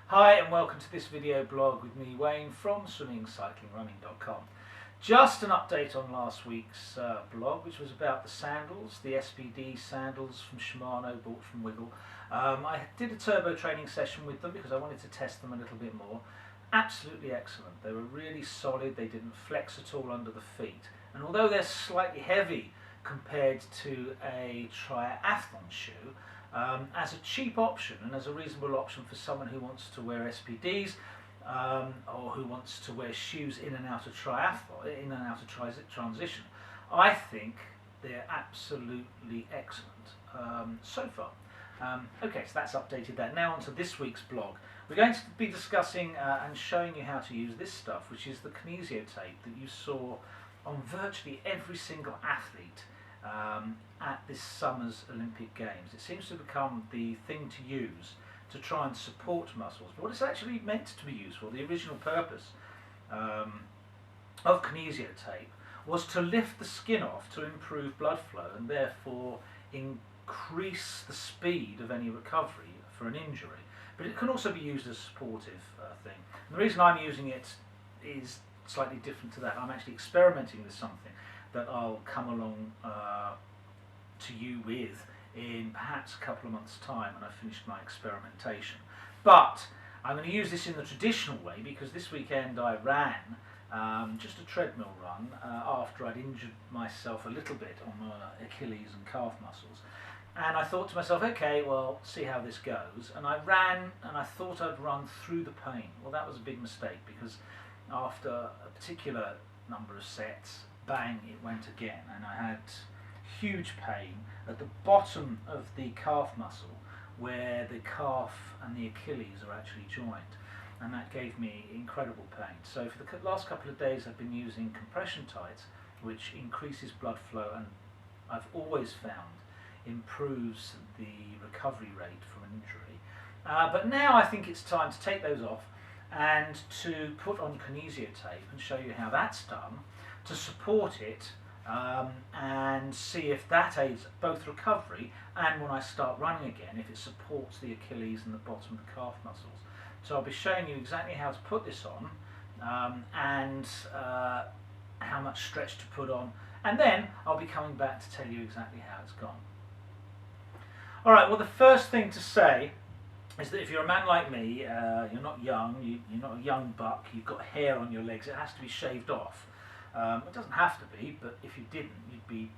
Hi and welcome to this video blog with me, Wayne, from swimmingcyclingrunning.com. Just an update on last week's blog, which was about the sandals, the SPD sandals from Shimano, bought from Wiggle. I did a turbo training session with them because I wanted to test them a little bit more. Absolutely excellent. They were really solid, they didn't flex at all under the feet. And although they're slightly heavy compared to a triathlon shoe, as a cheap option and as a reasonable option for someone who wants to wear SPDs or who wants to wear shoes in and out of triathlon, in and out of transition, I think they're absolutely excellent so far. Okay, so that's updated that. Now on to this week's blog. We're going to be discussing and showing you how to use this stuff, which is the Kinesio tape that you saw on virtually every single athlete at this summer's Olympic Games. It seems to have become the thing to use to try and support muscles, but what it's actually meant to be used for, the original purpose of Kinesio tape, was to lift the skin off to improve blood flow and therefore increase the speed of any recovery for an injury. But it can also be used as a supportive thing. And the reason I'm using it is slightly different to that. I'm actually experimenting with something that I'll come along to you with in perhaps a couple of months' time when I've finished my experimentation. But I'm going to use this in the traditional way because this weekend I ran just a treadmill run after I'd injured myself a little bit on my Achilles and calf muscles. And I thought to myself, okay, well, see how this goes. And I ran and I thought I'd run through the pain. Well, that was a big mistake because after a particular number of sets, bang, it went again, and I had huge pain at the bottom of the calf muscle where the calf and the Achilles are actually joined, and that gave me incredible pain. So for the last couple of days I've been using compression tights, which increases blood flow and I've always found improves the recovery rate from an injury. But now I think it's time to take those off and to put on Kinesio tape and show you how that's done to support it and see if that aids both recovery and when I start running again, if it supports the Achilles and the bottom of the calf muscles. So I'll be showing you exactly how to put this on and how much stretch to put on, and then I'll be coming back to tell you exactly how it's gone. Alright, well, the first thing to say is that if you're a man like me, you're not young, you're not a young buck, you've got hair on your legs, it has to be shaved off. It doesn't have to be, but if you didn't, you'd be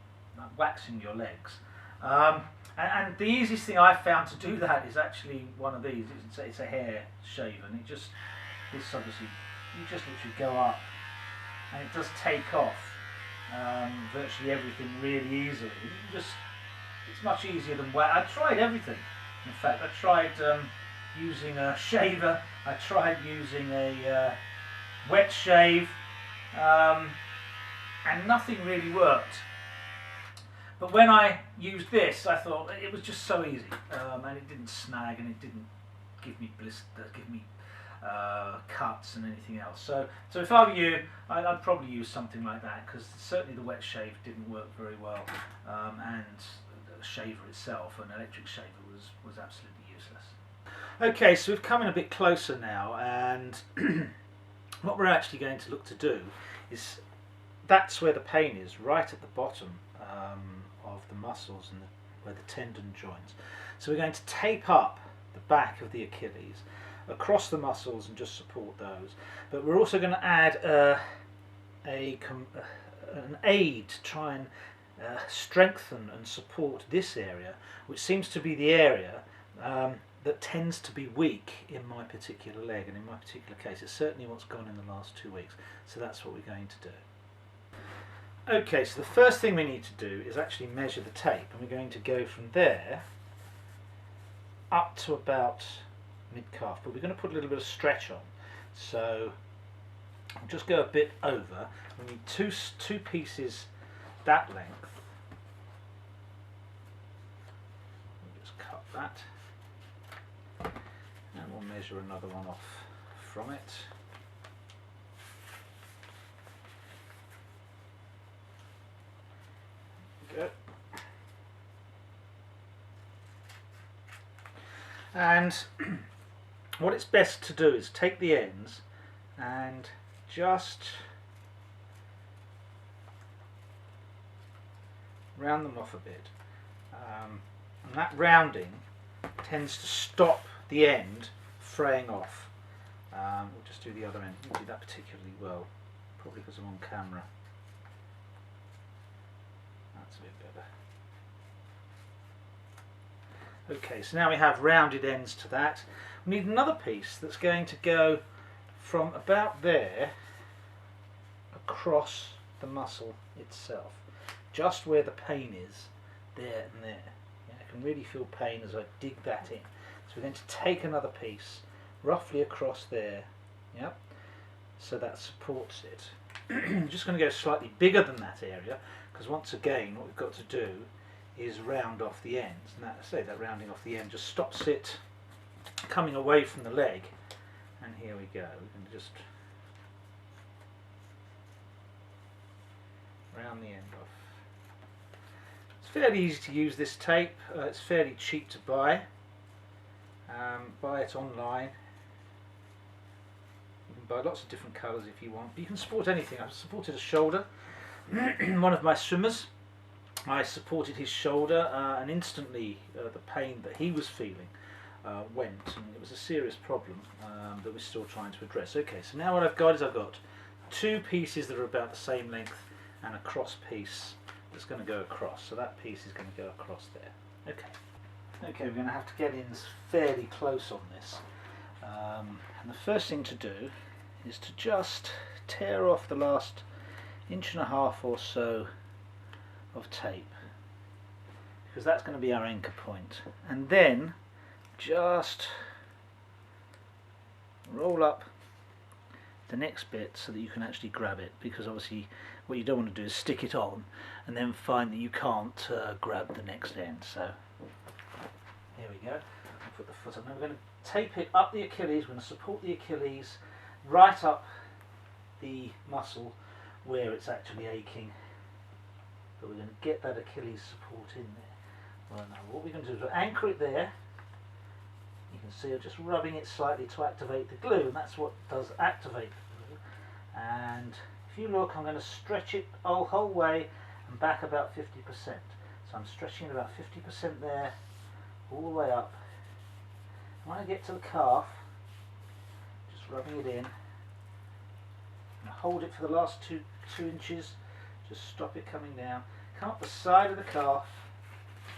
waxing your legs. And the easiest thing I've found to do that is actually one of these. It's a hair shave, and this obviously, you just literally go up, and it does take off virtually everything really easily. It's much easier than wax. I tried everything. In fact, I tried using a shaver, I tried using a wet shave, and nothing really worked. But when I used this, I thought it was just so easy, and it didn't snag, and it didn't give me cuts and anything else. So if I were you, I'd probably use something like that, because certainly the wet shave didn't work very well, and the shaver itself, an electric shaver, was absolutely useless. Okay, so we've come in a bit closer now, and what we're actually going to look to do is, that's where the pain is, right at the bottom of the muscles and where the tendon joins. So we're going to tape up the back of the Achilles across the muscles and just support those. But we're also going to add an aid to try and strengthen and support this area, which seems to be the area that tends to be weak in my particular leg, and in my particular case it's certainly what's gone in the last 2 weeks. So that's what we're going to do. Okay, so the first thing we need to do is actually measure the tape, and we're going to go from there up to about mid-calf, but we're going to put a little bit of stretch on. So I'll just go a bit over. We need two pieces that length. We'll just cut that, and we'll measure another one off from it. Go. And what it's best to do is take the ends and just round them off a bit, and that rounding tends to stop the end fraying off. We'll just do the other end. We'll do that particularly well, probably because I'm on camera. That's a bit better. Okay, so now we have rounded ends to that. We need another piece that's going to go from about there across the muscle itself, just where the pain is, there and there. Yeah, I can really feel pain as I dig that in. So we're going to take another piece roughly across there, yep, so that supports it. I'm just going to go slightly bigger than that area, because once again what we've got to do is round off the ends, and that rounding off the end just stops it coming away from the leg. And here we go, we can just round the end off. It's fairly easy to use this tape, it's fairly cheap to buy. Buy it online. You can buy lots of different colours if you want, but you can support anything. I've supported a shoulder. One of my swimmers, I supported his shoulder, and instantly the pain that he was feeling went, and it was a serious problem that we're still trying to address. Okay, so now what I've got is I've got two pieces that are about the same length and a cross piece that's going to go across. So that piece is going to go across there. Okay, we're going to have to get in fairly close on this. And the first thing to do is to just tear off the last 1.5 inches or so of tape, because that's going to be our anchor point. And then just roll up the next bit so that you can actually grab it, because obviously what you don't want to do is stick it on and then find that you can't grab the next end. So here we go. I'll put the foot on. Now we're going to tape it up the Achilles. We're going to support the Achilles right up the muscle where it's actually aching, but we're going to get that Achilles support in there. Well, now what we're going to do is we'll anchor it there. You can see I'm just rubbing it slightly to activate the glue, and that's what does activate the glue. And if you look, I'm going to stretch it the whole way and back about 50%. So I'm stretching it about 50% there, all the way up. And when I get to the calf, just rubbing it in, and hold it for the last two inches, just stop it coming down, come up the side of the calf,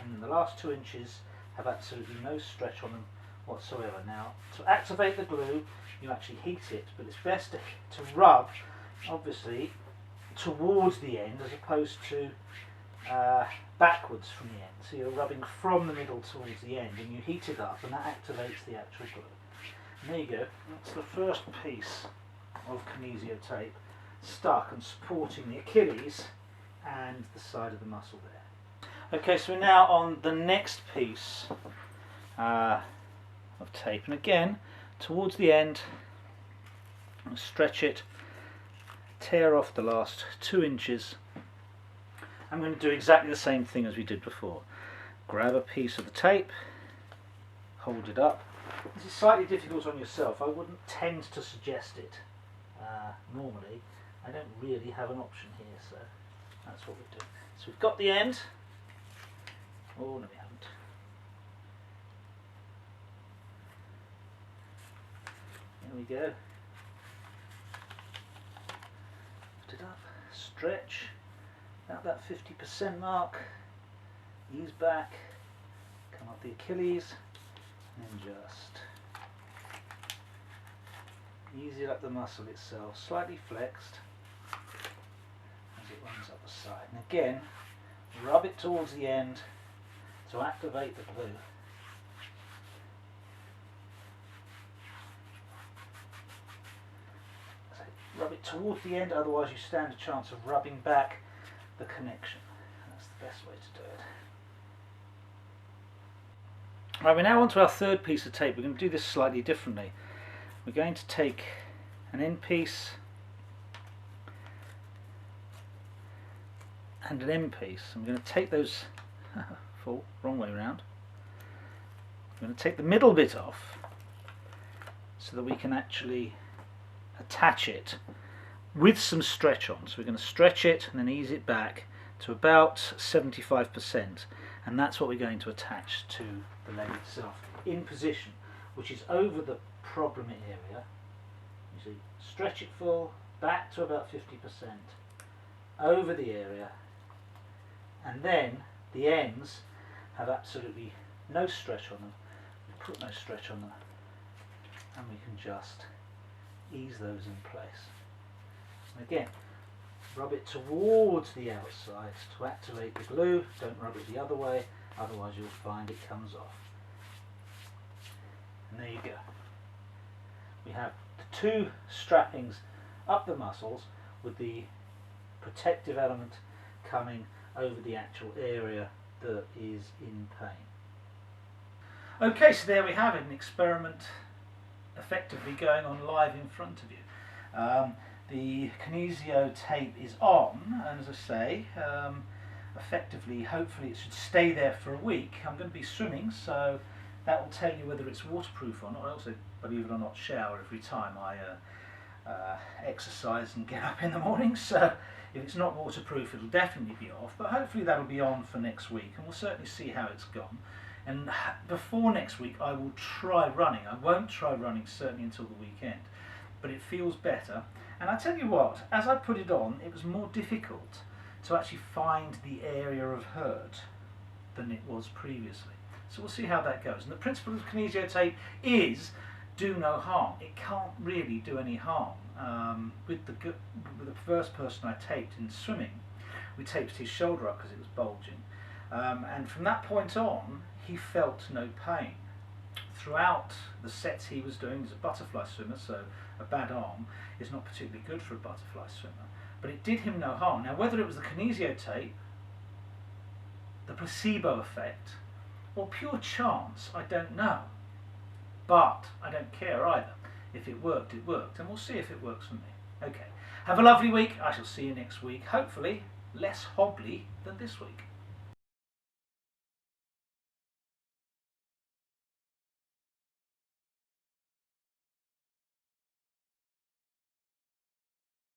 and then the last 2 inches have absolutely no stretch on them whatsoever. Now, to activate the glue, you actually heat it, but it's best to rub, obviously, towards the end as opposed to backwards from the end. So you're rubbing from the middle towards the end, and you heat it up, and that activates the actual glue. And there you go. That's the first piece of Kinesio tape stuck and supporting the Achilles and the side of the muscle there. Okay, so we're now on the next piece of tape, and again towards the end, stretch it, tear off the last 2 inches. I'm going to do exactly the same thing as we did before. Grab a piece of the tape, hold it up. This is slightly difficult on yourself. I wouldn't tend to suggest it normally. I don't really have an option here, so that's what we do. So we've got the end. Oh, no, we haven't. There we go. Lift it up, stretch, about that 50% mark, ease back, come up the Achilles, and just ease it up the muscle itself, slightly flexed as it runs up the side. And again, rub it towards the end to activate the glue. So rub it towards the end, otherwise you stand a chance of rubbing back the connection. That's the best way to do it. Right, we're now on to our third piece of tape. We're going to do this slightly differently. We're going to take an end piece and an end piece. I'm going to take those, wrong way around. I'm going to take the middle bit off so that we can actually attach it with some stretch on. So we're going to stretch it and then ease it back to about 75%, and that's what we're going to attach to the leg itself in position, which is over the problem area. You see, stretch it full, back to about 50%, over the area, and then the ends have absolutely no stretch on them. We put no stretch on them, and we can just ease those in place. And again, rub it towards the outside to activate the glue. Don't rub it the other way, otherwise you'll find it comes off. And there you go. We have the two strappings up the muscles with the protective element coming over the actual area that is in pain. Okay, so there we have it, an experiment effectively going on live in front of you. The Kinesio tape is on, and as I say, effectively, hopefully it should stay there for a week. I'm going to be swimming, so that will tell you whether it's waterproof or not. I also, believe it or not, shower every time I exercise and get up in the morning, so if it's not waterproof it'll definitely be off, but hopefully that'll be on for next week, and we'll certainly see how it's gone. And before next week I will try running. I won't try running certainly until the weekend, but it feels better. And I tell you what, as I put it on, it was more difficult to actually find the area of hurt than it was previously. So we'll see how that goes. And the principle of Kinesio tape is do no harm. It can't really do any harm. With the first person I taped in swimming, we taped his shoulder up because it was bulging. And from that point on, he felt no pain. Throughout the sets he was doing, he's a butterfly swimmer, so a bad arm is not particularly good for a butterfly swimmer, but it did him no harm. Now, whether it was the Kinesio tape, the placebo effect, or pure chance, I don't know, but I don't care either. If it worked, it worked, and we'll see if it works for me. Okay, have a lovely week. I shall see you next week, hopefully less hobbly than this week.